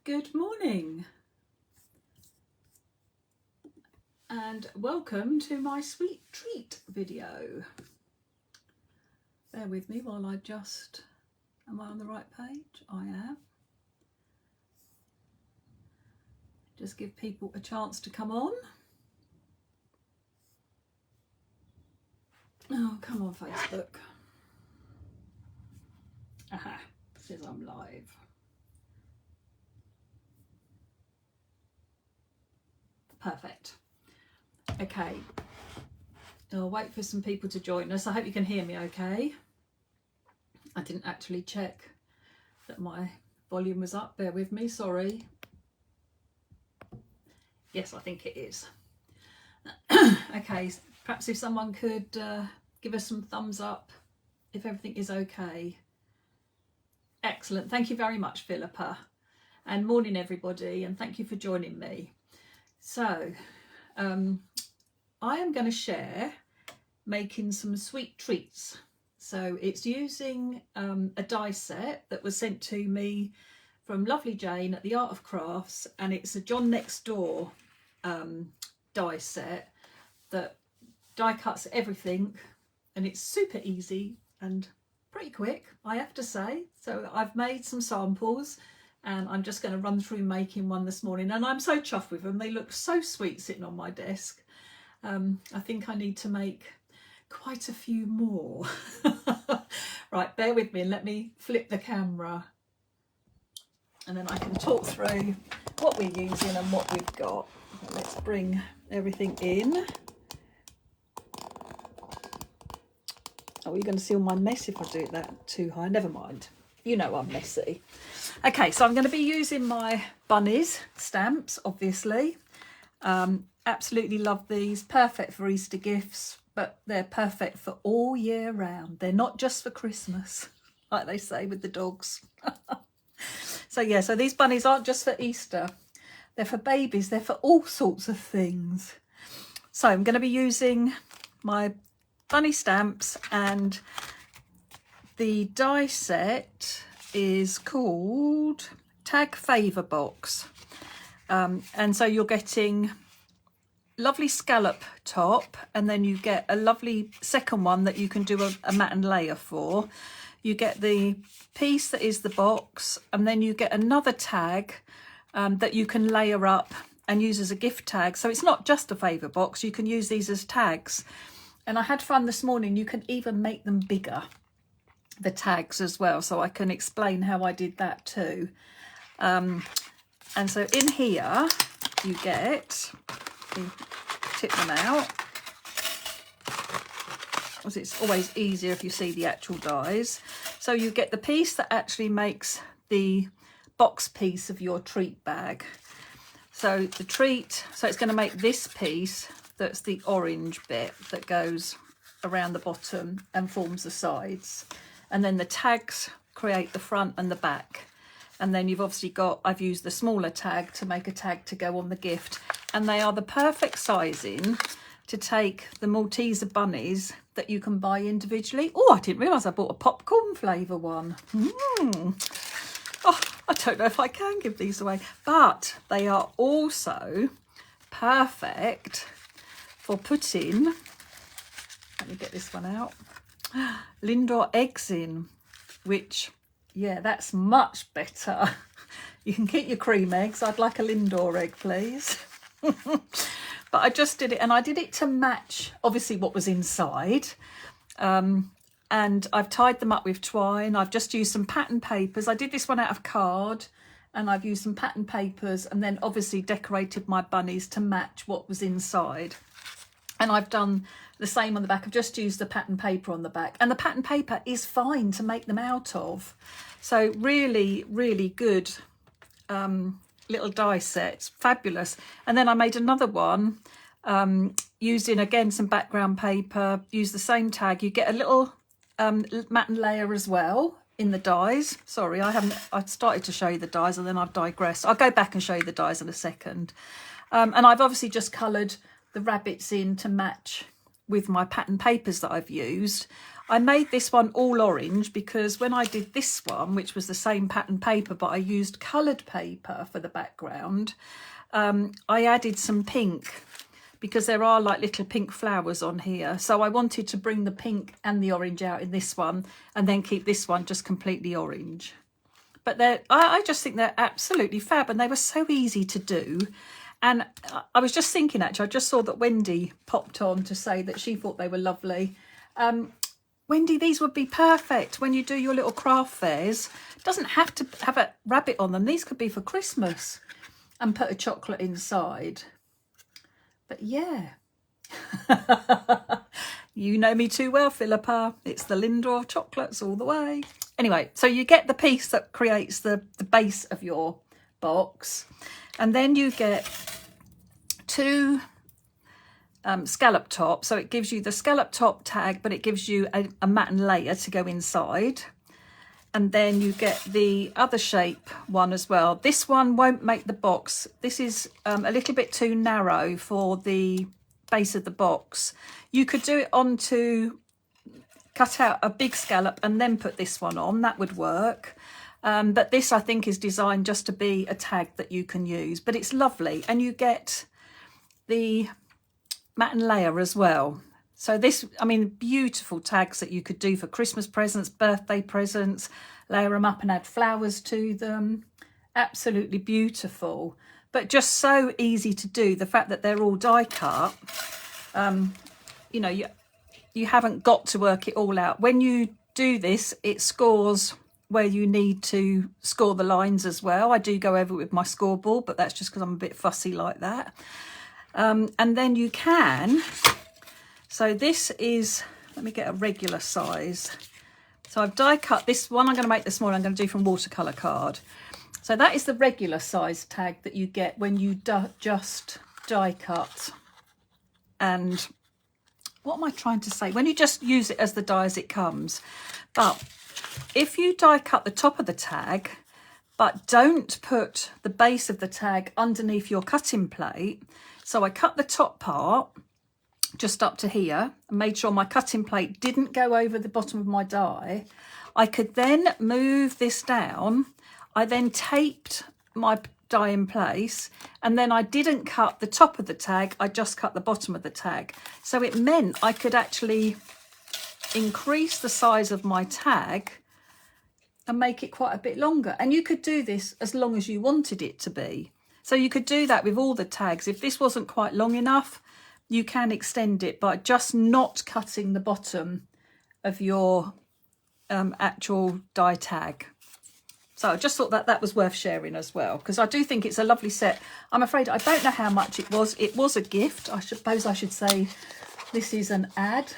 Good morning and welcome to my sweet treat video. Bear with me while am I on the right page? I am. Just give people a chance to come on. Oh, come on Facebook. Aha, it says I'm live. Perfect. Okay, I'll wait for some people to join us. I hope you can hear me okay. I didn't actually check that my volume was up. Bear with me, sorry. Yes, I think it is. Okay, perhaps if someone could give us some thumbs up if everything is okay. Excellent. Thank you very much, Philippa. And morning, everybody, and thank you for joining me. So, I am going to share making some sweet treats. So it's using a die set that was sent to me from lovely Jane at the Art of Crafts, and it's a John Next Door die set that die cuts everything, and it's super easy and pretty quick, I have to say. So I've made some samples and I'm just going to run through making one this morning, and I'm so chuffed with them. They look so sweet sitting on my desk. I think I need to make quite a few more. Right, bear with me and let me flip the camera and then I can talk through what we're using and what we've got. So let's bring everything in. Oh, you're going to see all my mess if I do that too high. Never mind. You know I'm messy. Okay, so I'm going to be using my Bunnies stamps, obviously. Absolutely love these. Perfect for Easter gifts, but they're perfect for all year round. They're not just for Christmas, like they say with the dogs. So yeah, so these bunnies aren't just for Easter. They're for babies. They're for all sorts of things. So I'm going to be using my bunny stamps, and the die set is called Tag Favour Box. And so you're getting lovely scallop top, and then you get a lovely second one that you can do a mat and layer for. You get the piece that is the box, and then you get another tag that you can layer up and use as a gift tag. So it's not just a favour box, you can use these as tags. And I had fun this morning, you can even make them bigger, the tags as well, so I can explain how I did that too. And so in here you get, you tip them out, because it's always easier if you see the actual dies. So you get the piece that actually makes the box piece of your treat bag. So the treat, so it's going to make this piece that's the orange bit that goes around the bottom and forms the sides. And then the tags create the front and the back. And then you've obviously got, I've used the smaller tag to make a tag to go on the gift. And they are the perfect sizing to take the Malteser bunnies that you can buy individually. Oh, I didn't realise I bought a popcorn flavour one. Oh, I don't know if I can give these away. But they are also perfect for putting, let me get this one out, Lindor eggs in, which, yeah, that's much better. You can keep your cream eggs. I'd like a Lindor egg, please. But I just did it, and I did it to match, obviously, what was inside. And I've tied them up with twine. I've just used some pattern papers. I did this one out of card, and I've used some pattern papers, and then obviously decorated my bunnies to match what was inside. And I've done the same on the back. I've just used the pattern paper on the back, and the pattern paper is fine to make them out of. So really, really good little die sets, fabulous. And then I made another one using, again, some background paper, use the same tag. You get a little mat and layer as well in the dies. Sorry, I started to show you the dies and then I've digressed. I'll go back and show you the dies in a second. And I've obviously just coloured the rabbits in to match with my pattern papers that I've used. I made this one all orange because when I did this one, which was the same pattern paper, but I used coloured paper for the background, I added some pink because there are like little pink flowers on here. So I wanted to bring the pink and the orange out in this one and then keep this one just completely orange. But I just think they're absolutely fab, and they were so easy to do. And I was just thinking, actually, I just saw that Wendy popped on to say that she thought they were lovely. Wendy, these would be perfect when you do your little craft fairs. It doesn't have to have a rabbit on them. These could be for Christmas and put a chocolate inside. But yeah. You know me too well, Philippa. It's the Lindor of chocolates all the way. Anyway, so you get the piece that creates the base of your box. And then you get two scallop top. So it gives you the scallop top tag, but it gives you a matten layer to go inside. And then you get the other shape one as well. This one won't make the box. This is a little bit too narrow for the base of the box. You could do it onto, cut out a big scallop and then put this one on. That would work. But this, I think, is designed just to be a tag that you can use. But it's lovely. And you get the matten layer as well. So this, I mean, beautiful tags that you could do for Christmas presents, birthday presents, layer them up and add flowers to them. Absolutely beautiful, but just so easy to do. The fact that they're all die cut, you know, you haven't got to work it all out. When you do this, it scores where you need to score the lines as well. I do go over it with my scoreboard, but that's just because I'm a bit fussy like that. And then you can... So this is, let me get a regular size. So I've die cut this one. I'm going to make this morning. I'm going to do from watercolour card. So that is the regular size tag that you get when you just die cut. And what am I trying to say? When you just use it as the die as it comes. But if you die cut the top of the tag, but don't put the base of the tag underneath your cutting plate. So I cut the top part just up to here and made sure my cutting plate didn't go over the bottom of my die. I could then move this down. I then taped my die in place, and then I didn't cut the top of the tag, I just cut the bottom of the tag. So it meant I could actually increase the size of my tag and make it quite a bit longer. And you could do this as long as you wanted it to be. So you could do that with all the tags. If this wasn't quite long enough, you can extend it by just not cutting the bottom of your actual die tag. So I just thought that that was worth sharing as well, because I do think it's a lovely set. I'm afraid I don't know how much it was. It was a gift. I suppose I should say this is an ad.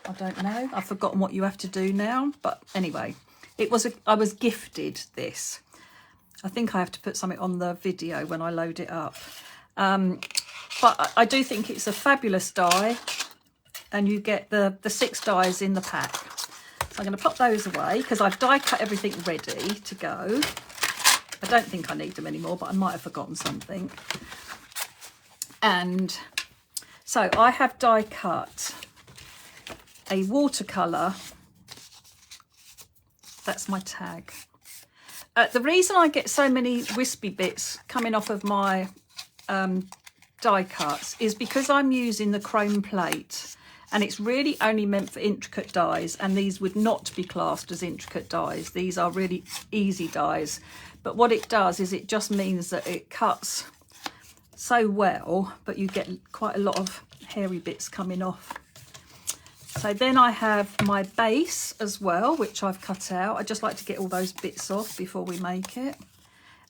I don't know. I've forgotten what you have to do now. But anyway, it was I was gifted this. I think I have to put something on the video when I load it up. But I do think it's a fabulous die, and you get the 6 dies in the pack. So I'm going to pop those away because I've die cut everything ready to go. I don't think I need them anymore, but I might have forgotten something. And so I have die cut a watercolour. That's my tag. The reason I get so many wispy bits coming off of my die cuts is because I'm using the chrome plate, and it's really only meant for intricate dies, and these would not be classed as intricate dies. These are really easy dies, but what it does is it just means that it cuts so well, but you get quite a lot of hairy bits coming off. So then I have my base as well, which I've cut out. I just like to get all those bits off before we make it.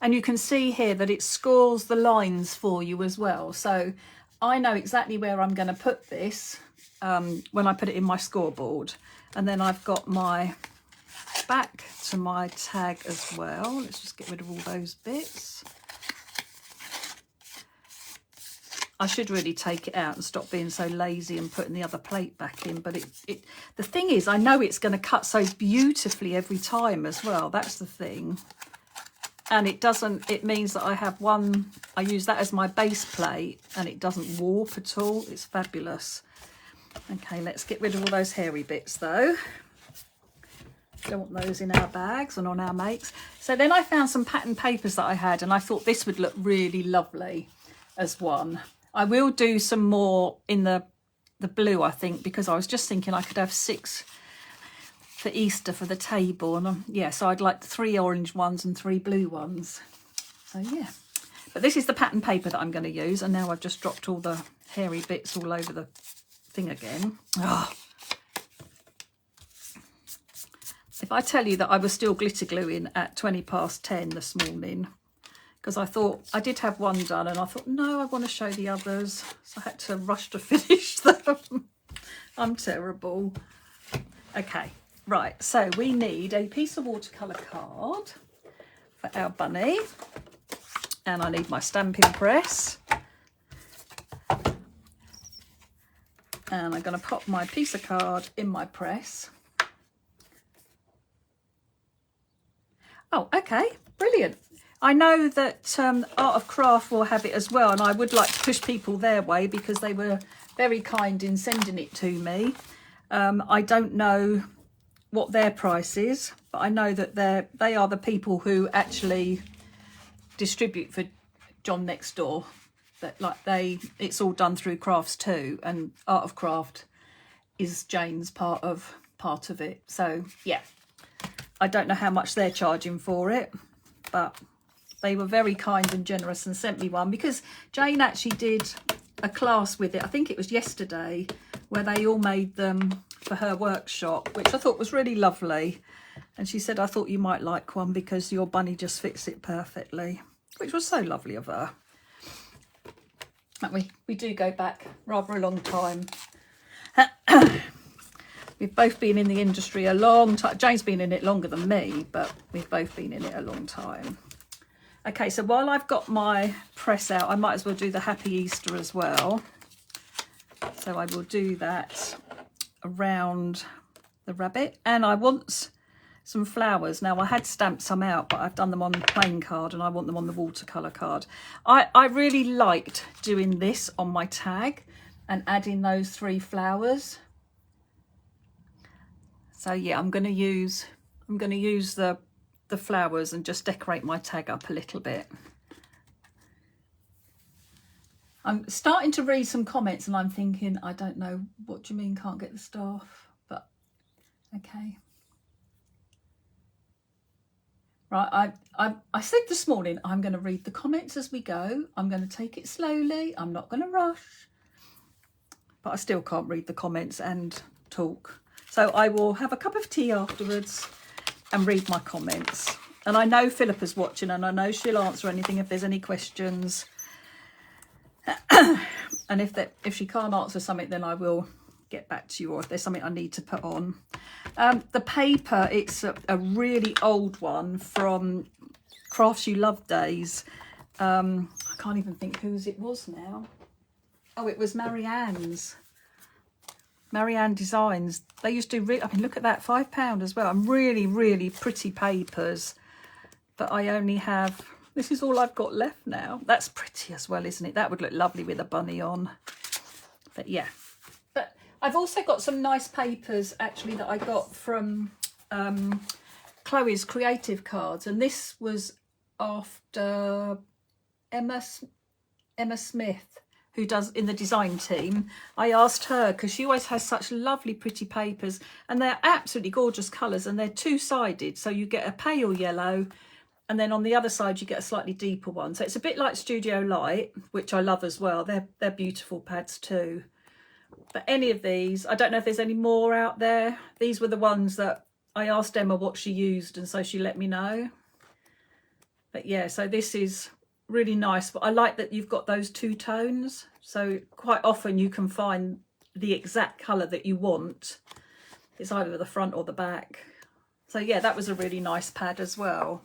And you can see here that it scores the lines for you as well. So I know exactly where I'm going to put this when I put it in my scoreboard. And then I've got my back to my tag as well. Let's just get rid of all those bits. I should really take it out and stop being so lazy and putting the other plate back in. But the thing is, I know it's going to cut so beautifully every time as well. That's the thing. And it means that I have one, I use that as my base plate, and it doesn't warp at all. It's fabulous. Okay, let's get rid of all those hairy bits though. Don't want those in our bags and on our makes. So then I found some pattern papers that I had, and I thought this would look really lovely as one. I will do some more in the blue, I think, because I was just thinking I could have 6 for Easter for the table. And yeah, so I'd like 3 orange ones and 3 blue ones. So yeah, but this is the pattern paper that I'm going to use. And now I've just dropped all the hairy bits all over the thing again. Oh. If I tell you that I was still glitter gluing at 10:20 this morning, because I thought I did have one done and I thought, no, I want to show the others. So I had to rush to finish them. I'm terrible. Okay, right. So we need a piece of watercolour card for our bunny. And I need my stamping press. And I'm going to pop my piece of card in my press. Oh, okay, brilliant. I know that Art of Craft will have it as well, and I would like to push people their way because they were very kind in sending it to me. I don't know what their price is, but I know that they are the people who actually distribute for John Next Door. That it's all done through Crafts too, and Art of Craft is Jane's part of it. So yeah. I don't know how much they're charging for it, but they were very kind and generous and sent me one because Jane actually did a class with it. I think it was yesterday where they all made them for her workshop, which I thought was really lovely. And she said, I thought you might like one because your bunny just fits it perfectly, which was so lovely of her. And we do go back rather a long time. We've both been in the industry a long time. Jane's been in it longer than me, but we've both been in it a long time. Okay, so while I've got my press out, I might as well do the Happy Easter as well. So I will do that around the rabbit. And I want some flowers. Now, I had stamped some out, but I've done them on the plain card and I want them on the watercolour card. I really liked doing this on my tag and adding those 3 flowers. So yeah, I'm going to use the flowers and just decorate my tag up a little bit. I'm starting to read some comments and I'm thinking, I don't know, what do you mean can't get the staff? But okay. Right, I said this morning, I'm going to read the comments as we go. I'm going to take it slowly. I'm not going to rush. But I still can't read the comments and talk. So I will have a cup of tea afterwards and read my comments. And I know Philippa's watching and I know she'll answer anything if there's any questions. And if she can't answer something, then I will get back to you, or if there's something I need to put on. The paper, it's a really old one from Crafts You Love days. I can't even think whose it was now. Oh, it was Marianne's. Marianne Designs. They used to I mean, look at that, £5 as well. And really, really pretty papers. But I only have, this is all I've got left now. That's pretty as well, isn't it? That would look lovely with a bunny on. But yeah. But I've also got some nice papers actually that I got from Chloe's Creative Cards. And this was after Emma Smith, who does in the design team. I asked her because she always has such lovely pretty papers and they're absolutely gorgeous colours and they're 2-sided, so you get a pale yellow and then on the other side you get a slightly deeper one, so it's a bit like Studio Light, which I love as well. They're beautiful pads too. But any of these, I don't know if there's any more out there. These were the ones that I asked Emma what she used and so she let me know. But yeah, so this is really nice, but I like that you've got those 2 tones, so quite often you can find the exact colour that you want. It's either the front or the back. So yeah, that was a really nice pad as well.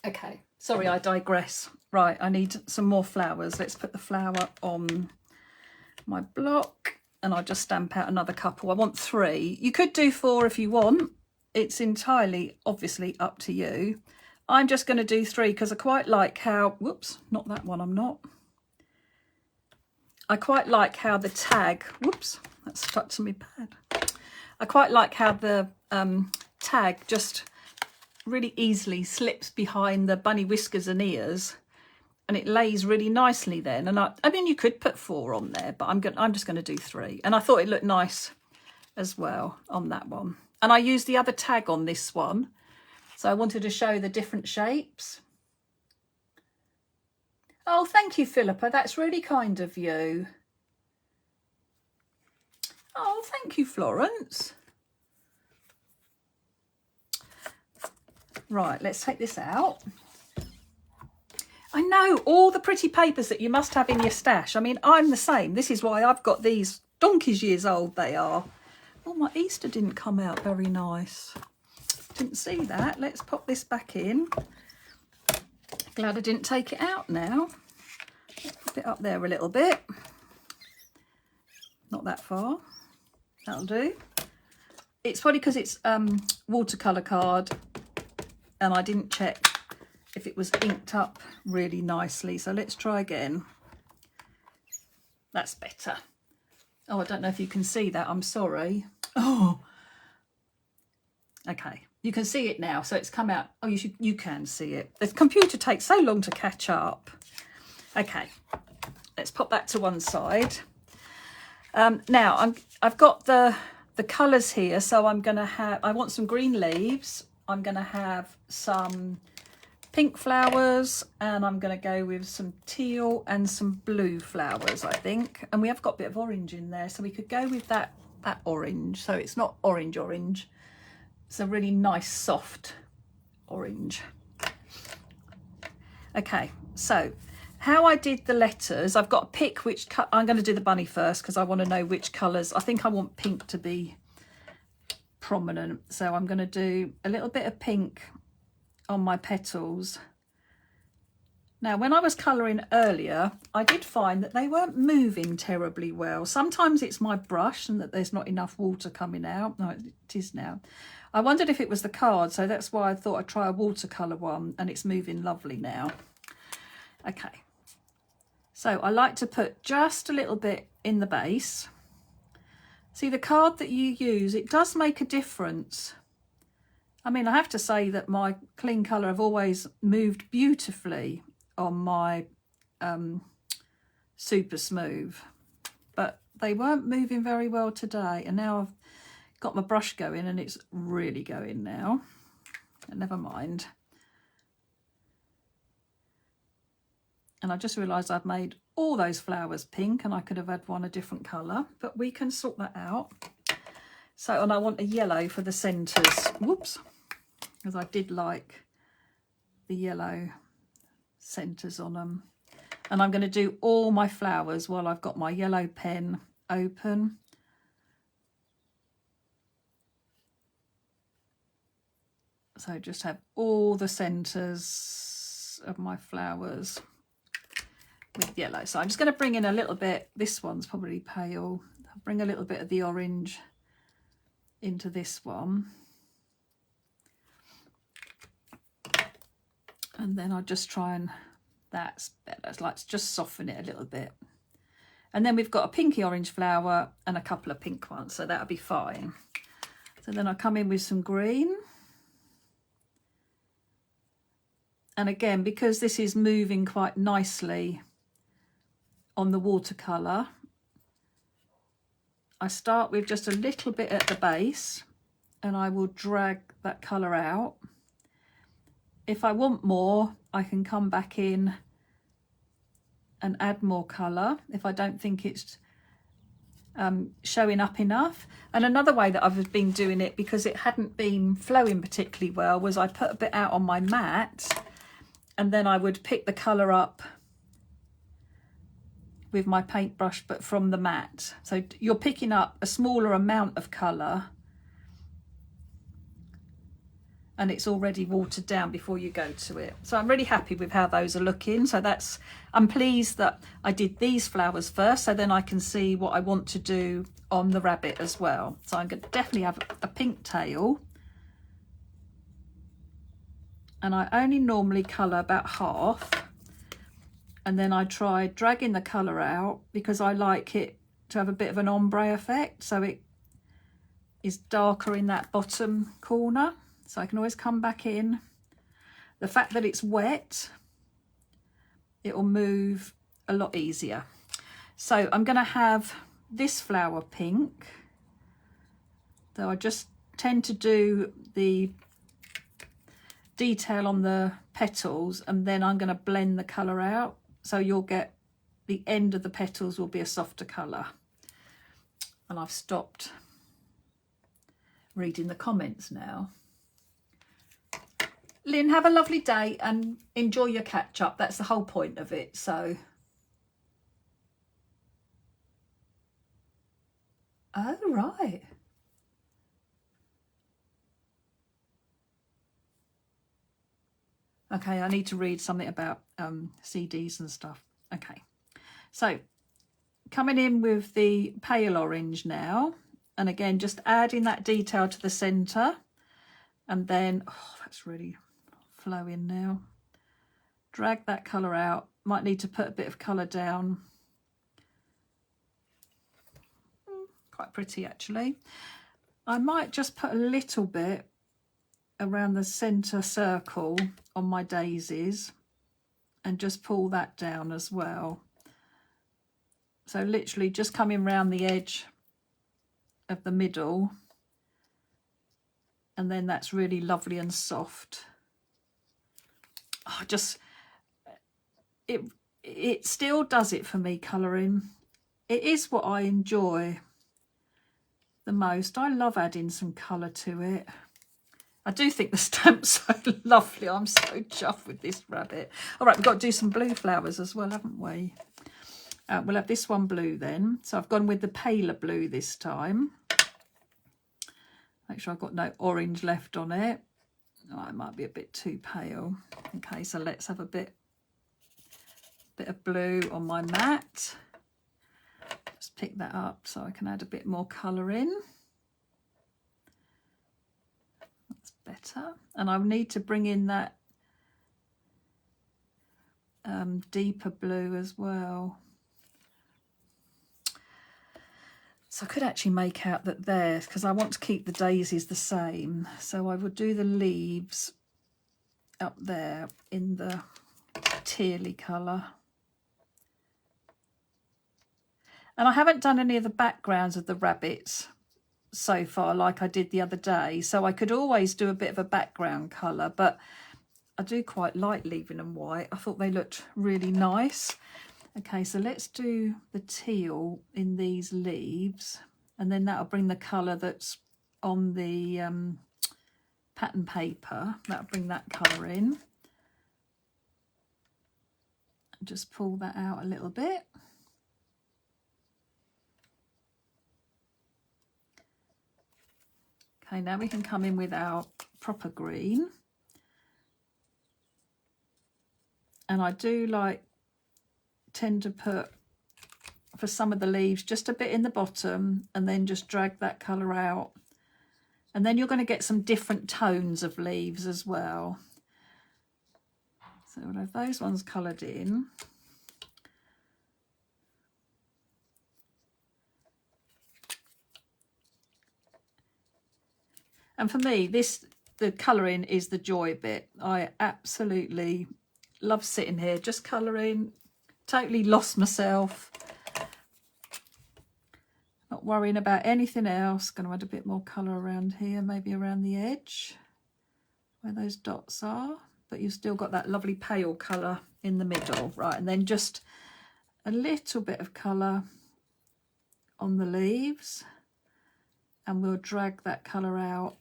Okay, sorry, I digress. Right, I need some more flowers. Let's put the flower on my block and I'll just stamp out another couple. I want 3. You could do 4 if you want. It's entirely obviously up to you. I'm just going to do 3 because I quite like how, whoops, not that one, I'm not. I quite like how the tag, whoops, that's stuck to my pad. I quite like how the tag just really easily slips behind the bunny whiskers and ears, and it lays really nicely then. And I mean, you could put 4 on there, but I'm just going to do 3. And I thought it looked nice as well on that one. And I used the other tag on this one, so I wanted to show the different shapes. Oh, thank you, Philippa. That's really kind of you. Oh, thank you, Florence. Right, let's take this out. I know, all the pretty papers that you must have in your stash. I mean, I'm the same. This is why I've got these. Donkey's years old they are. Oh, my Easter didn't come out very nice. Didn't see that. Let's pop this back in. Glad I didn't take it out now. Pop it up there a little bit. Not that far. That'll do. It's probably because it's watercolour card, and I didn't check if it was inked up really nicely. So let's try again. That's better. Oh, I don't know if you can see that. I'm sorry. Oh, okay. You can see it now. So it's come out. Oh, you can see it. The computer takes so long to catch up. Okay, let's pop that to one side. Now I've got the colours here. So I want some green leaves. I'm going to have some pink flowers, and I'm going to go with some teal and some blue flowers, I think. And we have got a bit of orange in there, so we could go with that orange. So it's not orange. It's a really nice soft orange. Okay, so how I did the letters, I've got to pick which I'm going to do the bunny first because I want to know which colours. I think I want pink to be prominent, so I'm going to do a little bit of pink on my petals. Now, when I was colouring earlier, I did find that they weren't moving terribly well. Sometimes it's my brush and that there's not enough water coming out. No, it is now. I wondered if it was the card, so that's why I thought I'd try a watercolour one, and it's moving lovely now. Okay, so I like to put just a little bit in the base. See, the card that you use, it does make a difference. I mean, I have to say that my clean colour have always moved beautifully on my super smooth, but they weren't moving very well today, and now I've got my brush going and it's really going now. Never mind. And I just realised I've made all those flowers pink, and I could have had one a different colour, but we can sort that out. So, and I want a yellow for the centres. Whoops. Because I did like the yellow centres on them. And I'm going to do all my flowers while I've got my yellow pen open. So just have all the centres of my flowers with yellow. So I'm just going to bring in a little bit. This one's probably pale. I'll bring a little bit of the orange into this one. And then I'll just try and, that's better. Let's just soften it a little bit. And then we've got a pinky orange flower and a couple of pink ones, so that'll be fine. So then I'll come in with some green. And again, because this is moving quite nicely on the watercolour, I start with just a little bit at the base and I will drag that colour out. If I want more, I can come back in and add more colour if I don't think it's showing up enough. And another way that I've been doing it, because it hadn't been flowing particularly well, was I put a bit out on my mat and then I would pick the colour up with my paintbrush, but from the mat. So you're picking up a smaller amount of colour and it's already watered down before you go to it. So I'm really happy with how those are looking. So I'm pleased that I did these flowers first, so then I can see what I want to do on the rabbit as well. So I'm going to definitely have a pink tail. And I only normally colour about half. and then I tried dragging the colour out because I like it to have a bit of an ombre effect, so it is darker in that bottom corner, so I can always come back in. The fact that it's wet, it will move a lot easier. So I'm going to have this flower pink, though I just tend to do the detail on the petals and then I'm going to blend the colour out, so you'll get the end of the petals will be a softer colour. And I've stopped reading the comments now. Lynn, have a lovely day and enjoy your catch up. That's the whole point of it. So, oh right. Okay, I need to read something about CDs and stuff. Okay, so coming in with the pale orange now, and again just adding that detail to the centre, and then oh, that's really flowing now. Drag that colour out. Might need to put a bit of colour down. Quite pretty actually. I might just put a little bit around the centre circle on my daisies and just pull that down as well. So literally just coming round the edge of the middle, and then that's really lovely and soft. Oh, just it still does it for me, colouring. It is what I enjoy the most. I love adding some colour to it. I do think the stamp's so lovely. I'm so chuffed with this rabbit. All right, we've got to do some blue flowers as well, haven't we? We'll have this one blue then. So I've gone with the paler blue this time. Make sure I've got no orange left on it. Oh, it might be a bit too pale. Okay, so let's have a bit of blue on my mat. Just pick that up so I can add a bit more colour in. That's better. And I need to bring in that deeper blue as well. So I could actually make out that there, because I want to keep the daisies the same. So I would do the leaves up there in the tealy colour. And I haven't done any of the backgrounds of the rabbits so far like I did the other day. So I could always do a bit of a background colour, but I do quite like leaving them white. I thought they looked really nice. Okay, so let's do the teal in these leaves, and then that'll bring the colour that's on the pattern paper. That'll bring that colour in. Just pull that out a little bit. Okay, now we can come in with our proper green. And I do tend to put, for some of the leaves, just a bit in the bottom and then just drag that colour out. And then you're going to get some different tones of leaves as well. So we'll have those ones coloured in. And for me, the colouring is the joy bit. I absolutely love sitting here just colouring. Totally lost myself. Not worrying about anything else. Going to add a bit more colour around here, maybe around the edge where those dots are. But you've still got that lovely pale colour in the middle. Right, and then just a little bit of colour on the leaves. And we'll drag that colour out.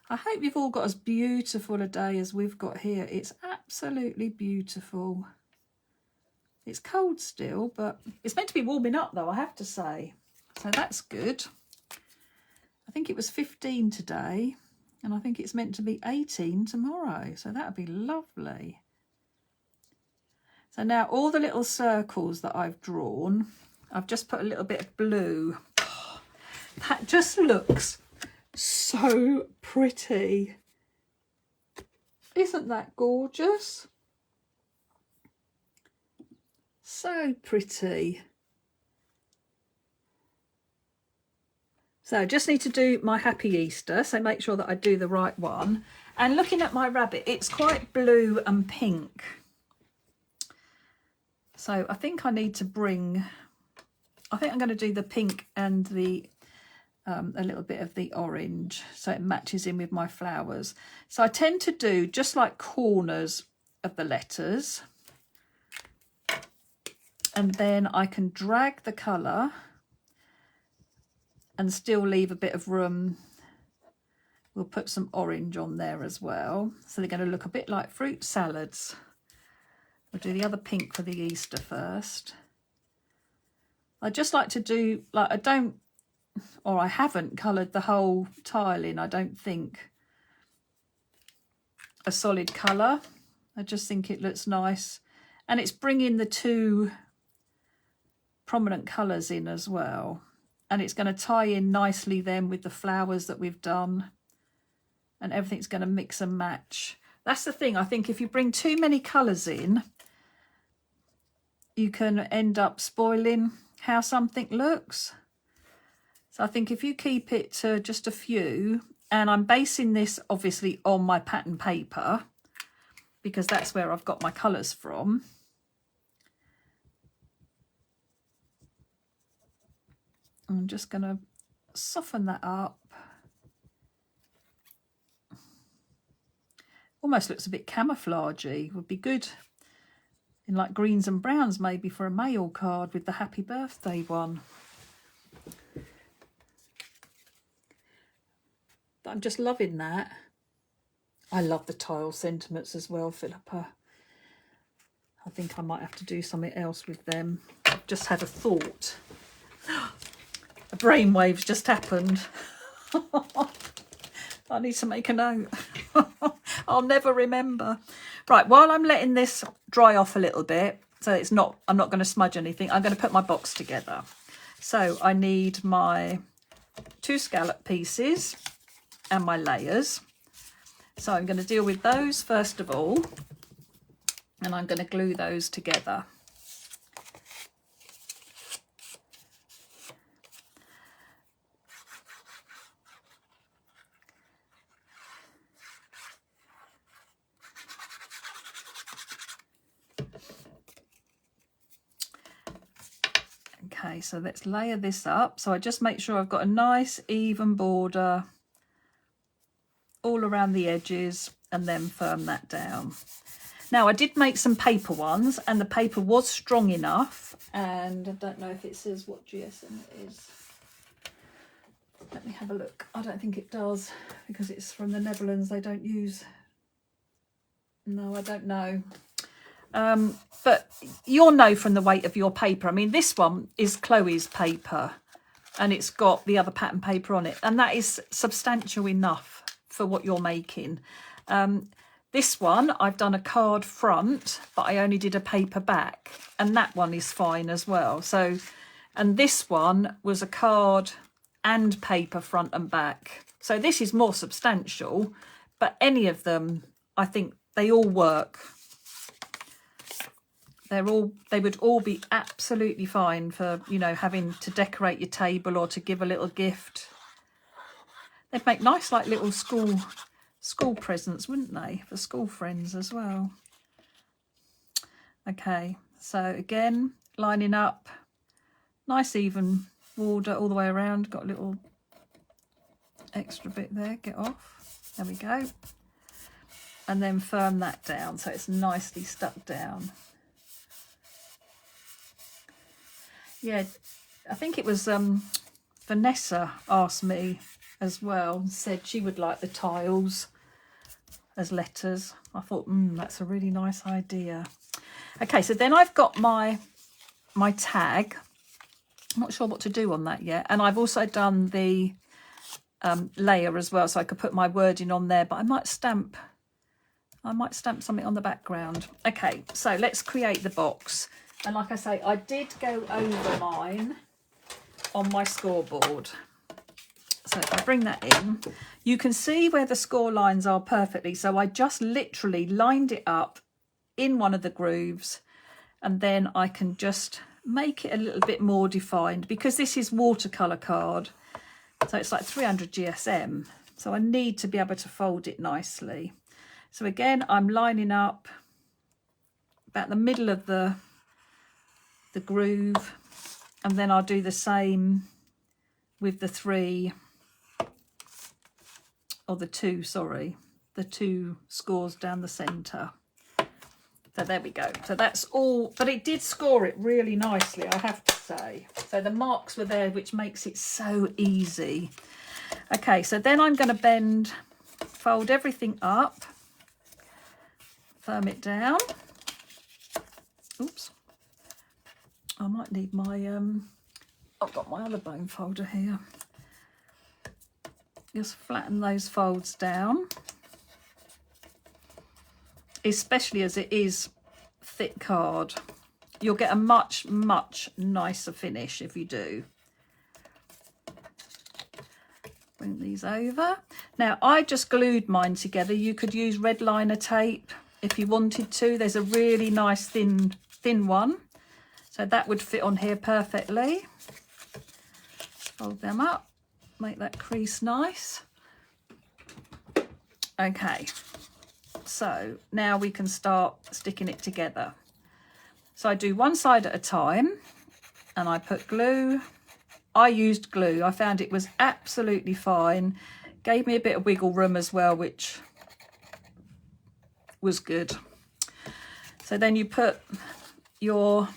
I hope you've all got as beautiful a day as we've got here. It's absolutely beautiful. It's cold still, but it's meant to be warming up though, I have to say. So that's good. I think it was 15 today, and I think it's meant to be 18 tomorrow. So that would be lovely. So now all the little circles that I've drawn, I've just put a little bit of blue. Oh, that just looks so pretty. Isn't that gorgeous? So pretty. So just need to do my Happy Easter, so make sure that I do the right one. And looking at my rabbit, it's quite blue and pink. So I think I need to bring, I think I'm going to do the pink and the a little bit of the orange so it matches in with my flowers. So I tend to do just like corners of the letters, and then I can drag the colour and still leave a bit of room. We'll put some orange on there as well, so they're going to look a bit like fruit salads. We'll do the other pink for the Easter first. I just like to do, like, I haven't coloured the whole tile in, I don't think, a solid colour. I just think it looks nice, and it's bringing the two prominent colours in as well, and it's going to tie in nicely then with the flowers that we've done, and everything's going to mix and match. That's the thing, I think if you bring too many colours in, you can end up spoiling how something looks. So I think if you keep it to just a few, and I'm basing this obviously on my pattern paper because that's where I've got my colours from. I'm just going to soften that up. Almost looks a bit camouflagey. Would be good in like greens and browns maybe for a mail card with the happy birthday one. But I'm just loving that. I love the tile sentiments as well, Philippa. I think I might have to do something else with them. I've just had a thought. A brainwave's just happened. I need to make a note. I'll never remember. Right, while I'm letting this dry off a little bit, so it's not, I'm not going to smudge anything, I'm going to put my box together. So I need my 2 scallop pieces and my layers. So I'm going to deal with those first of all, and I'm going to glue those together. Okay, so let's layer this up. So I just make sure I've got a nice even border all around the edges and then firm that down. Now I did make some paper ones and the paper was strong enough, and I don't know if it says what GSM it is. Let me have a look. I don't think it does because it's from the Netherlands. They don't use, no, I don't know. But you'll know from the weight of your paper. I mean, this one is Chloe's paper and it's got the other pattern paper on it, and that is substantial enough for what you're making. This one, I've done a card front, but I only did a paper back, and that one is fine as well. So, and this one was a card and paper front and back. So this is more substantial, but any of them, I think they all work. They would all be absolutely fine for, you know, having to decorate your table or to give a little gift. They'd make nice like little school presents, wouldn't they, for school friends as well. Okay, so again, lining up, nice even border all the way around. Got a little extra bit there, get off. There we go. And then firm that down so it's nicely stuck down. Yeah, I think it was Vanessa asked me as well and said she would like the tiles as letters. I thought, that's a really nice idea. Okay, so then I've got my tag. I'm not sure what to do on that yet. And I've also done the layer as well, so I could put my wording on there, but I might stamp something on the background. Okay, so let's create the box. And like I say, I did go over mine on my scoreboard. So if I bring that in, you can see where the score lines are perfectly. So I just literally lined it up in one of the grooves and then I can just make it a little bit more defined, because this is watercolour card, so it's like 300 GSM, so I need to be able to fold it nicely. So again, I'm lining up about the middle of the groove, and then I'll do the same with the two scores down the centre. So there we go. So that's all, but it did score it really nicely, I have to say. So the marks were there, which makes it so easy. Okay, so then I'm going to fold everything up, firm it down. Oops. I might need my, I've got my other bone folder here. Just flatten those folds down, especially as it is thick card. You'll get a much, much nicer finish if you do. Bring these over. Now, I just glued mine together. You could use red liner tape if you wanted to. There's a really nice thin one, so that would fit on here perfectly. Fold them up, make that crease nice. Okay, so now we can start sticking it together. So I do one side at a time, and I put glue. I used glue. I found it was absolutely fine. Gave me a bit of wiggle room as well, which was good. So then you put your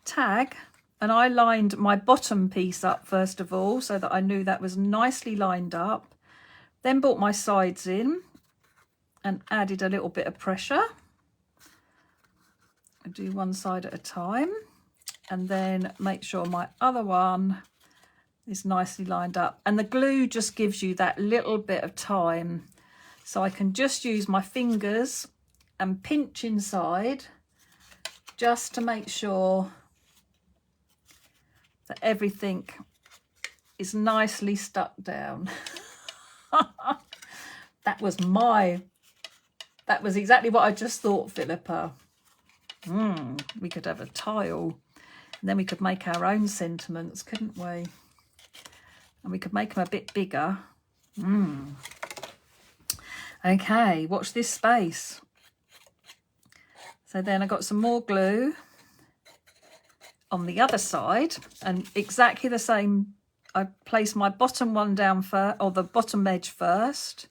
tag, and I lined my bottom piece up first of all, so that I knew that was nicely lined up. Then brought my sides in and added a little bit of pressure. I do one side at a time, and then make sure my other one is nicely lined up. And the glue just gives you that little bit of time, so I can just use my fingers and pinch inside just to make sure that everything is nicely stuck down. That was exactly what I just thought, Philippa. We could have a tile, and then we could make our own sentiments, couldn't we? And we could make them a bit bigger. Okay, watch this space. So then I got some more glue on the other side, and exactly the same. I place my bottom one down first, or the bottom edge first,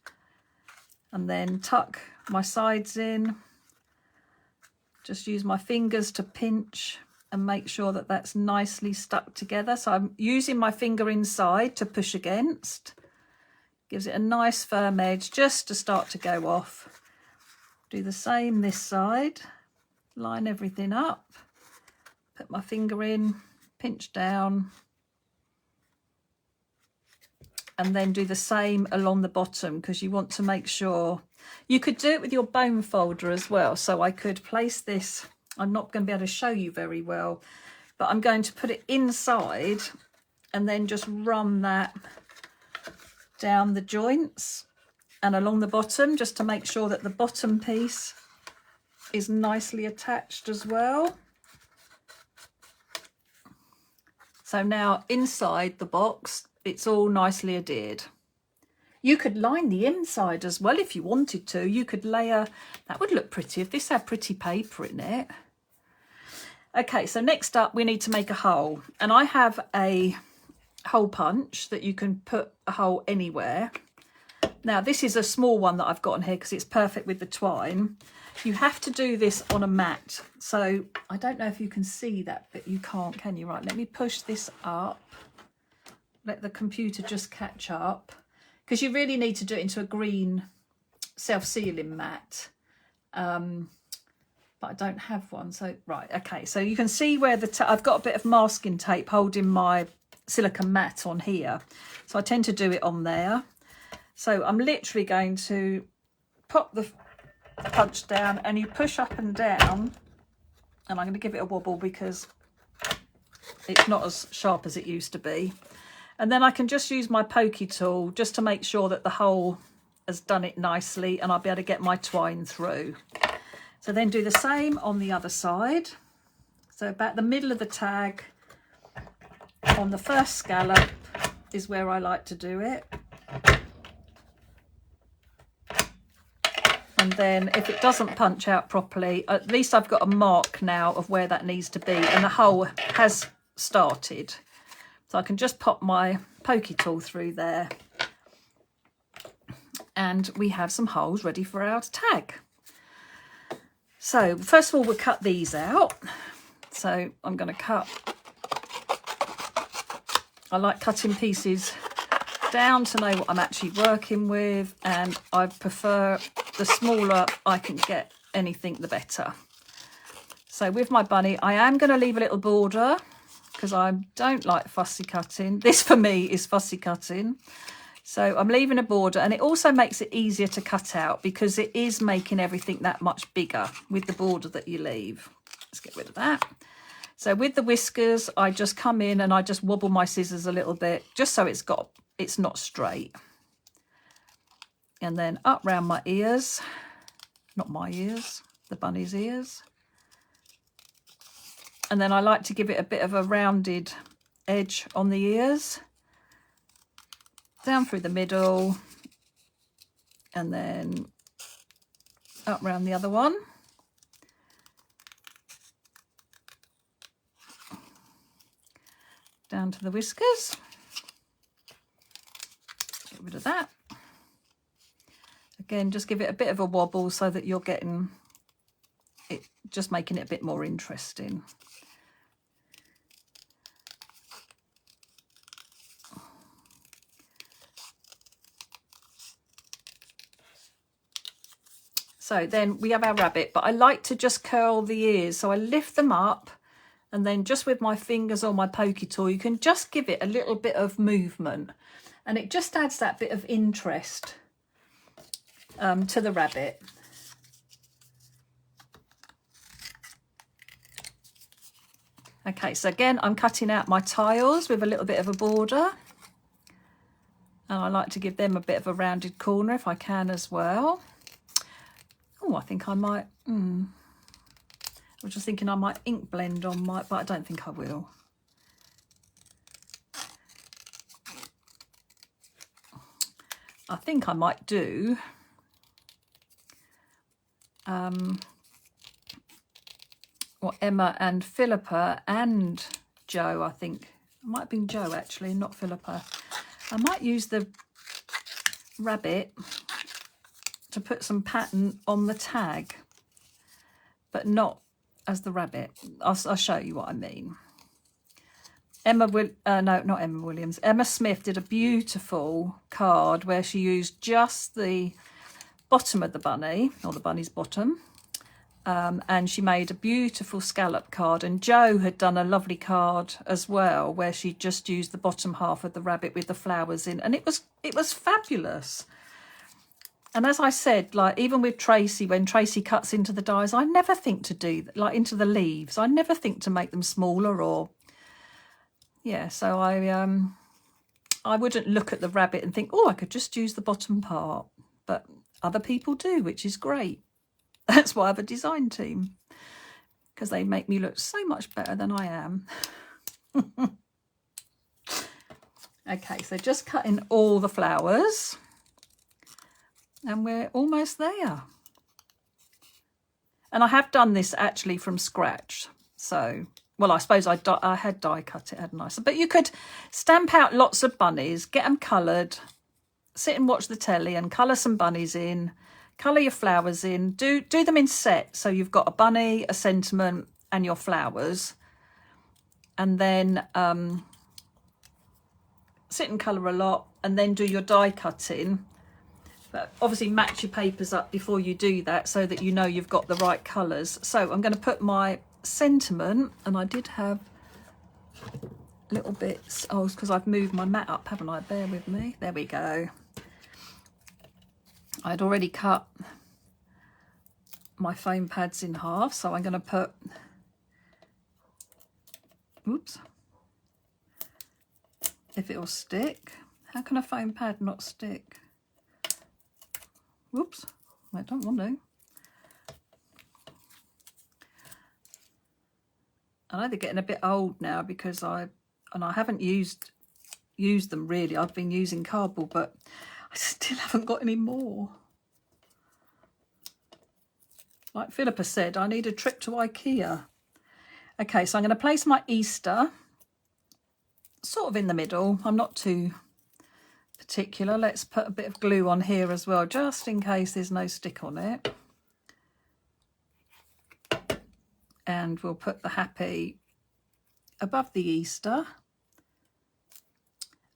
and then tuck my sides in. Just use my fingers to pinch and make sure that that's nicely stuck together. So I'm using my finger inside to push against. Gives it a nice firm edge just to start to go off. Do the same this side. Line everything up. Put my finger in, pinch down. And then do the same along the bottom, because you want to make sure. You could do it with your bone folder as well. So I could place this, I'm not going to be able to show you very well, but I'm going to put it inside and then just run that down the joints and along the bottom, just to make sure that the bottom piece is nicely attached as well. So now inside the box, it's all nicely adhered. You could line the inside as well if you wanted to. You could layer, that would look pretty if this had pretty paper in it. Okay, so next up we need to make a hole. And I have a hole punch that you can put a hole anywhere. Now this is a small one that I've got on here because it's perfect with the twine. You have to do this on a mat. So I don't know if you can see that, but you can't, can you? Right, let me push this up. Let the computer just catch up, because you really need to do it into a green self-sealing mat. But I don't have one. So, right, okay. So you can see where I've got a bit of masking tape holding my silicone mat on here. So I tend to do it on there. So I'm literally going to pop the punch down, and you push up and down, and I'm going to give it a wobble because it's not as sharp as it used to be. And then I can just use my pokey tool just to make sure that the hole has done it nicely, and I'll be able to get my twine through. So then do the same on the other side. So about the middle of the tag on the first scallop is where I like to do it. And then if it doesn't punch out properly, at least I've got a mark now of where that needs to be, and the hole has started. So I can just pop my pokey tool through there, and we have some holes ready for our tag. So first of all, we'll cut these out. So I'm going to cut, I like cutting pieces down to know what I'm actually working with, and I prefer the smaller I can get anything, the better. So with my bunny, I am going to leave a little border because I don't like fussy cutting. This for me is fussy cutting. So I'm leaving a border, and it also makes it easier to cut out because it is making everything that much bigger with the border that you leave. Let's get rid of that. So with the whiskers, I just come in and I just wobble my scissors a little bit just so it's not straight. And then up round my ears, not my ears, the bunny's ears. And then I like to give it a bit of a rounded edge on the ears. Down through the middle, and then up round the other one. Down to the whiskers. Get rid of that. Again, just give it a bit of a wobble so that you're getting it, just making it a bit more interesting. So then we have our rabbit, but I like to just curl the ears. So I lift them up, and then just with my fingers or my pokey tool, you can just give it a little bit of movement, and it just adds that bit of interest to the rabbit. Okay, so again, I'm cutting out my tiles with a little bit of a border, and I like to give them a bit of a rounded corner if I can as well. Oh, I think I might, I was just thinking I might ink blend on my, but I don't think I will. I think I might do what Emma and Philippa and Joe, I think. It might have been Joe actually, not Philippa. I might use the rabbit to put some pattern on the tag, but not as the rabbit. I'll show you what I mean. No, not Emma Williams. Emma Smith did a beautiful card where she used just the bottom of the bunny, or the bunny's bottom, and she made a beautiful scallop card. And Jo had done a lovely card as well where she just used the bottom half of the rabbit with the flowers in, and it was fabulous. And as I said, like even with Tracy, when Tracy cuts into the dies, I never think to do that, like into the leaves. I never think to make them smaller or, yeah. So I wouldn't look at the rabbit and think, oh, I could just use the bottom part. But other people do, which is great. That's why I have a design team, because they make me look so much better than I am. Okay, so just cutting all the flowers. And we're almost there. And I have done this actually from scratch. So, well, I suppose I had die cut it, hadn't I? So, but you could stamp out lots of bunnies, get them coloured, sit and watch the telly and colour some bunnies in, colour your flowers in, do them in sets. So you've got a bunny, a sentiment and your flowers. And then sit and colour a lot, and then do your die cutting. But obviously match your papers up before you do that so that you know you've got the right colours. So I'm going to put my sentiment, and I did have little bits. Oh, it's because I've moved my mat up, haven't I? Bear with me. There we go. I'd already cut my foam pads in half, so I'm going to put, oops, if it will stick. How can a foam pad not stick? Whoops, I don't want to. I know they're getting a bit old now because I haven't used them really. I've been using cardboard, but I still haven't got any more. Like Philippa said, I need a trip to IKEA. Okay, so I'm going to place my Easter sort of in the middle. I'm not too particular. Let's put a bit of glue on here as well, just in case there's no stick on it. And we'll put the happy above the Easter.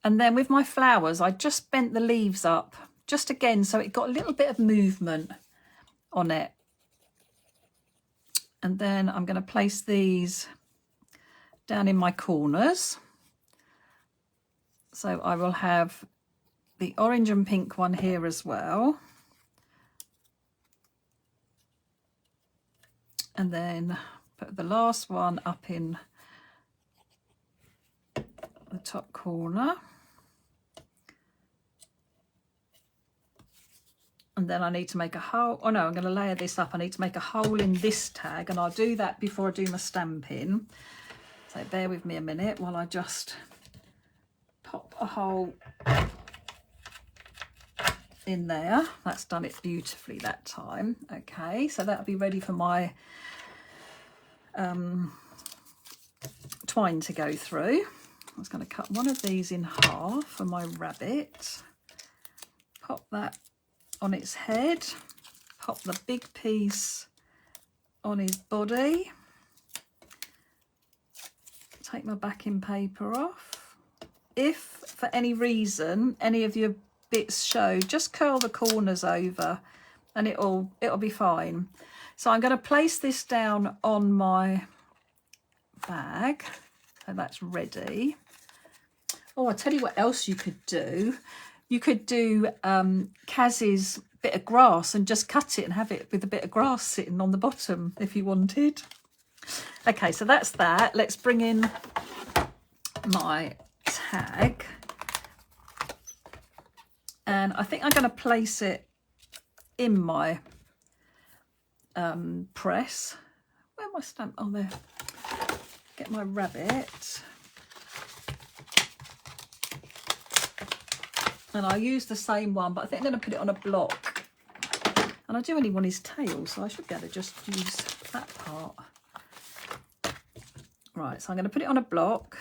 And then with my flowers, I just bent the leaves up, just again, so it got a little bit of movement on it. And then I'm going to place these down in my corners. So I will have the orange and pink one here as well. And then put the last one up in the top corner. And then I need to make a hole. Oh no, I'm going to layer this up. I need to make a hole in this tag, and I'll do that before I do my stamping. So bear with me a minute while I just pop a hole in there. That's done it beautifully that time. Okay, so that'll be ready for my twine to go through. I was going to cut one of these in half for my rabbit. Pop that on its head. Pop the big piece on his body. Take my backing paper off. If for any reason any of your bits show, just curl the corners over and it'll be fine. So I'm going to place this down on my bag, so that's ready. Oh, I'll tell you what else you could do. You could do Kaz's bit of grass and just cut it and have it with a bit of grass sitting on the bottom if you wanted. Okay, so that's that. Let's bring in my tag. And I think I'm going to place it in my press. Where my stamp? Oh, there. Get my rabbit. And I'll use the same one, but I think I'm going to put it on a block. And I do only want his tail, so I should be able to just use that part. Right, so I'm going to put it on a block.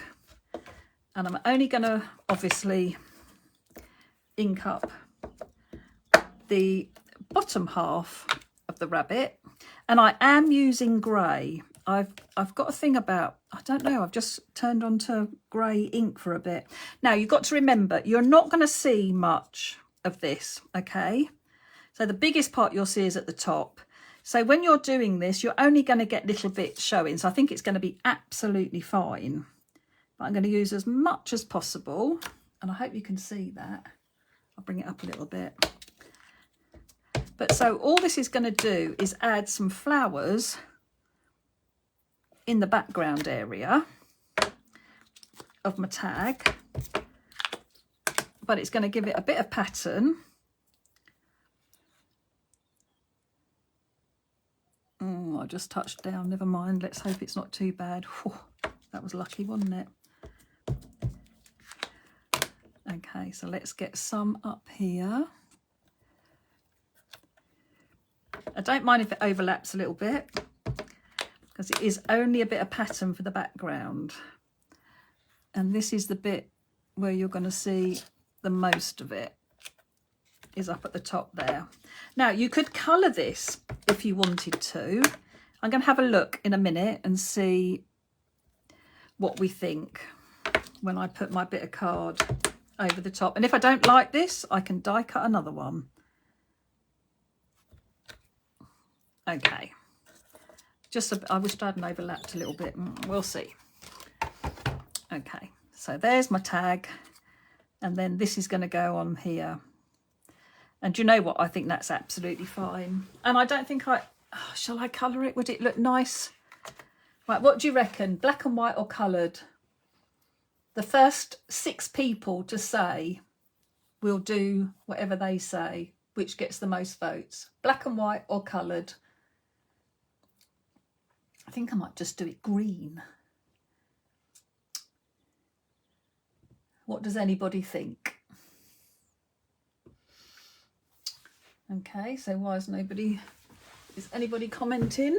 And I'm only going to, obviously, ink up the bottom half of the rabbit. And I am using grey. I've got a thing about, I don't know, I've just turned onto grey ink for a bit. Now, you've got to remember, you're not going to see much of this, okay? So the biggest part you'll see is at the top. So when you're doing this, you're only going to get little bits showing. So I think it's going to be absolutely fine. But I'm going to use as much as possible. And I hope you can see that. I'll bring it up a little bit. But so all this is going to do is add some flowers in the background area of my tag, but it's going to give it a bit of pattern. Oh, I just touched down, never mind, let's hope it's not too bad. Whew, that was lucky, wasn't it? Okay, so let's get some up here. I don't mind if it overlaps a little bit, because it is only a bit of pattern for the background. And this is the bit where you're going to see the most of it, is up at the top there. Now, you could colour this if you wanted to. I'm going to have a look in a minute and see what we think when I put my bit of card over the top. And if I don't like this, I can die cut another one. Okay. I wish I hadn't overlapped a little bit. We'll see. Okay, so there's my tag. And then this is going to go on here. And do you know what? I think that's absolutely fine. And I don't think shall I colour it? Would it look nice? Right, what do you reckon? Black and white or coloured? The first 6 people to say will do whatever they say, which gets the most votes. Black and white or coloured? I think I might just do it green. What does anybody think? Okay, so why is anybody commenting?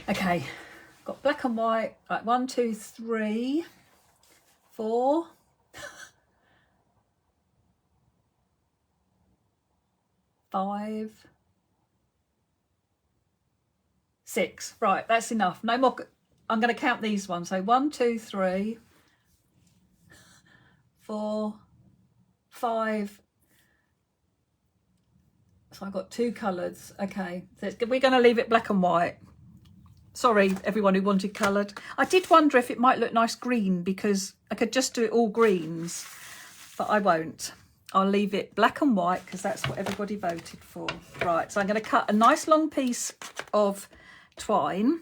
Okay, got black and white. Right, 1, 2, 3, 4. 5, 6. Right, that's enough. No more. I'm going to count these ones. So 1, 2, 3, 4, 5. So I've got 2 colours. Okay, so we're going to leave it black and white. Sorry, everyone who wanted coloured. I did wonder if it might look nice green, because I could just do it all greens, but I won't. I'll leave it black and white because that's what everybody voted for. Right, so I'm going to cut a nice long piece of twine.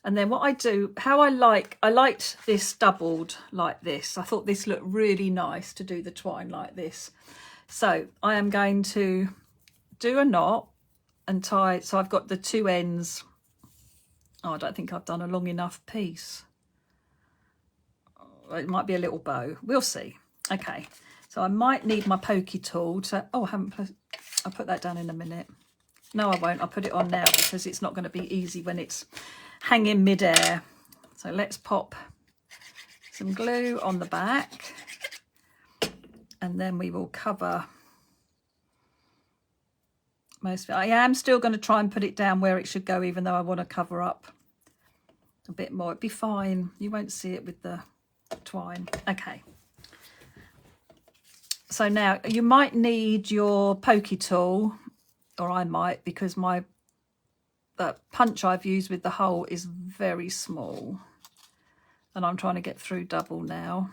And then what I do, I liked this doubled like this. I thought this looked really nice to do the twine like this. So I am going to do a knot and tie. So I've got the 2 ends. Oh, I don't think I've done a long enough piece. It might be a little bow. We'll see. Okay, so I might need my pokey tool to... Oh, I'll put that down in a minute. No, I won't. I'll put it on now because it's not going to be easy when it's hanging mid-air. So let's pop some glue on the back, and then we will cover most of it. I am still going to try and put it down where it should go, even though I want to cover up a bit more. It'd be fine. You won't see it with the twine. Okay. So now you might need your pokey tool, or I might, because the punch I've used with the hole is very small, and I'm trying to get through double now.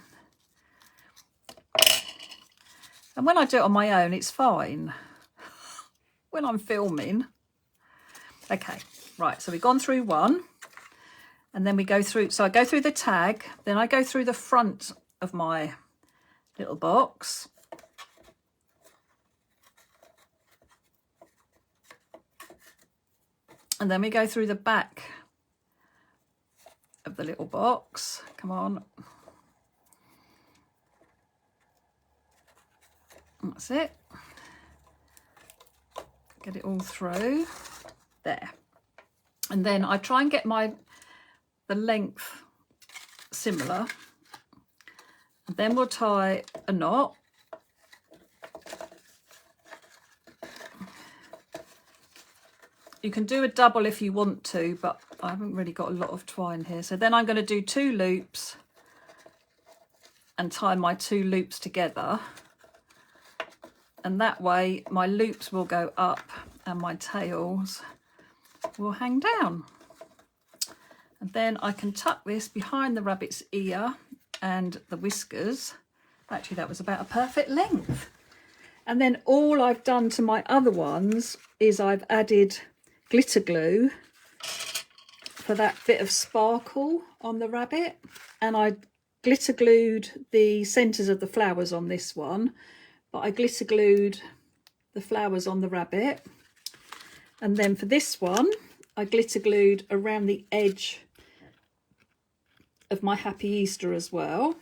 And when I do it on my own, it's fine. When I'm filming. Okay, right, so we've gone through one, and then we go through, so I go through the tag, then I go through the front of my little box, and then we go through the back of the little box. Come on. That's it. Get it all through there, and then I try and get the length similar, and then we'll tie a knot. You can do a double if you want to, but I haven't really got a lot of twine here. So then I'm going to do 2 loops and tie my 2 loops together. And that way my loops will go up and my tails will hang down. And then I can tuck this behind the rabbit's ear and the whiskers. Actually, that was about a perfect length. And then all I've done to my other ones is I've added glitter glue for that bit of sparkle on the rabbit. And I glitter glued the centres of the flowers on this one. But I glitter glued the flowers on the rabbit, and then for this one I glitter glued around the edge of my Happy Easter as well.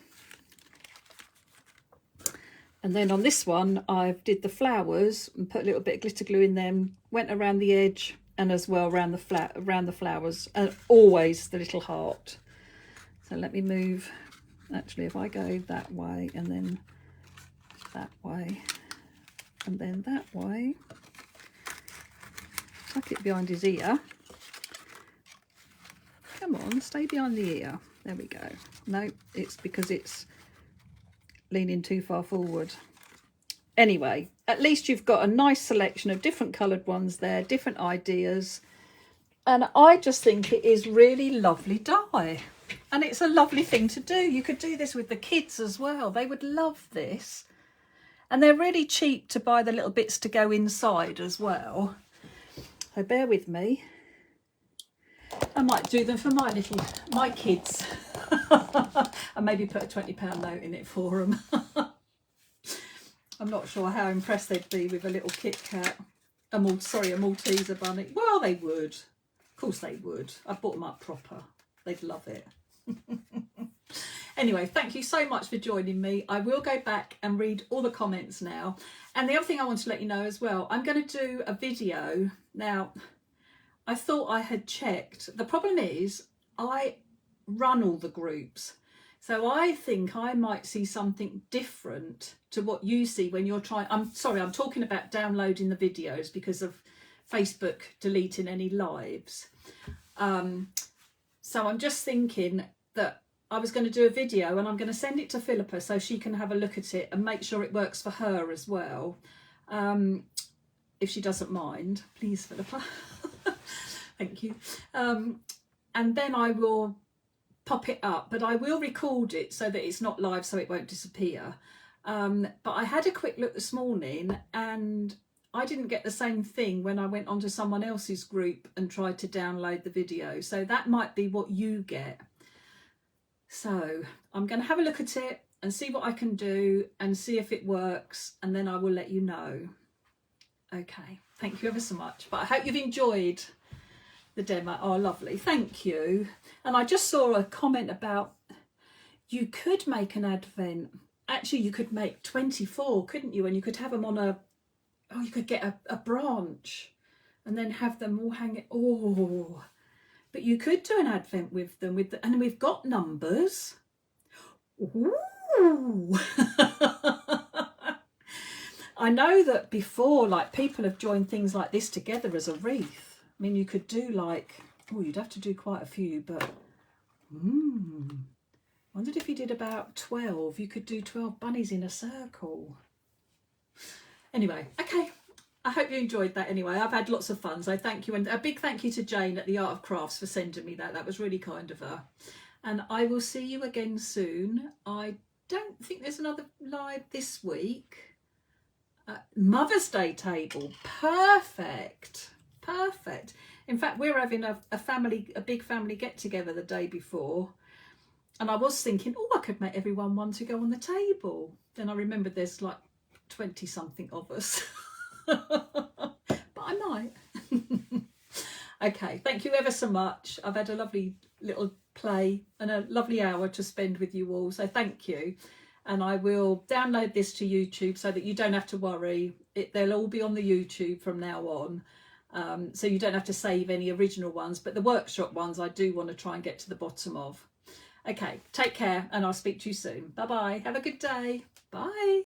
And then on this one I did the flowers and put a little bit of glitter glue in them, went around the edge and as well around the flowers, and always the little heart. So let me move, actually if I go that way and then that way and then that way, tuck it behind his ear. Come on, stay behind the ear. There we go. No, it's because it's leaning too far forward. Anyway, at least you've got a nice selection of different coloured ones there, different ideas, and I just think it is really lovely dye, and it's a lovely thing to do. You could do this with the kids as well. They would love this. And they're really cheap to buy the little bits to go inside as well. So bear with me. I might do them for my kids. And maybe put a £20 note in it for them. I'm not sure how impressed they'd be with a little Kit Kat. A Malteser bunny. Well, they would. Of course they would. I bought them up proper. They'd love it. Anyway, thank you so much for joining me. I will go back and read all the comments now. And the other thing I want to let you know as well, I'm going to do a video. Now, I thought I had checked. The problem is I run all the groups. So I think I might see something different to what you see when you're trying. I'm sorry, I'm talking about downloading the videos because of Facebook deleting any lives. So I'm just thinking that I was going to do a video and I'm going to send it to Philippa so she can have a look at it and make sure it works for her as well. If she doesn't mind, please, Philippa. Thank you. And then I will pop it up, but I will record it so that it's not live so it won't disappear. But I had a quick look this morning and I didn't get the same thing when I went onto someone else's group and tried to download the video. So that might be what you get. So I'm going to have a look at it and see what I can do and see if it works, and then I will let you know. Okay, thank you ever so much. But I hope you've enjoyed the demo. Oh, lovely, thank you. And I just saw a comment about you could make an advent. Actually, you could make 24, couldn't you? And you could have them on a, oh, you could get a branch and then have them all hanging. Oh, but you could do an advent with them, and we've got numbers. Ooh. I know that before, like, people have joined things like this together as a wreath. I mean, you could do like, oh, you'd have to do quite a few, but wondered if you did about 12, you could do 12 bunnies in a circle. Anyway, okay. I hope you enjoyed that anyway. I've had lots of fun, so thank you. And a big thank you to Jane at the Art of Crafts for sending me that. That was really kind of her. And I will see you again soon. I don't think there's another live this week. Mother's Day table. Perfect. Perfect. In fact, we're having a big family get together the day before. And I was thinking, oh, I could make everyone one to go on the table. Then I remembered there's like 20 something of us. But I might. Okay, thank you ever so much. I've had a lovely little play and a lovely hour to spend with you all, so thank you. And I will download this to YouTube so that you don't have to worry. They'll all be on the YouTube from now on, so you don't have to save any original ones, but the workshop ones I do want to try and get to the bottom of. Okay, take care and I'll speak to you soon. Bye bye. Have a good day. Bye.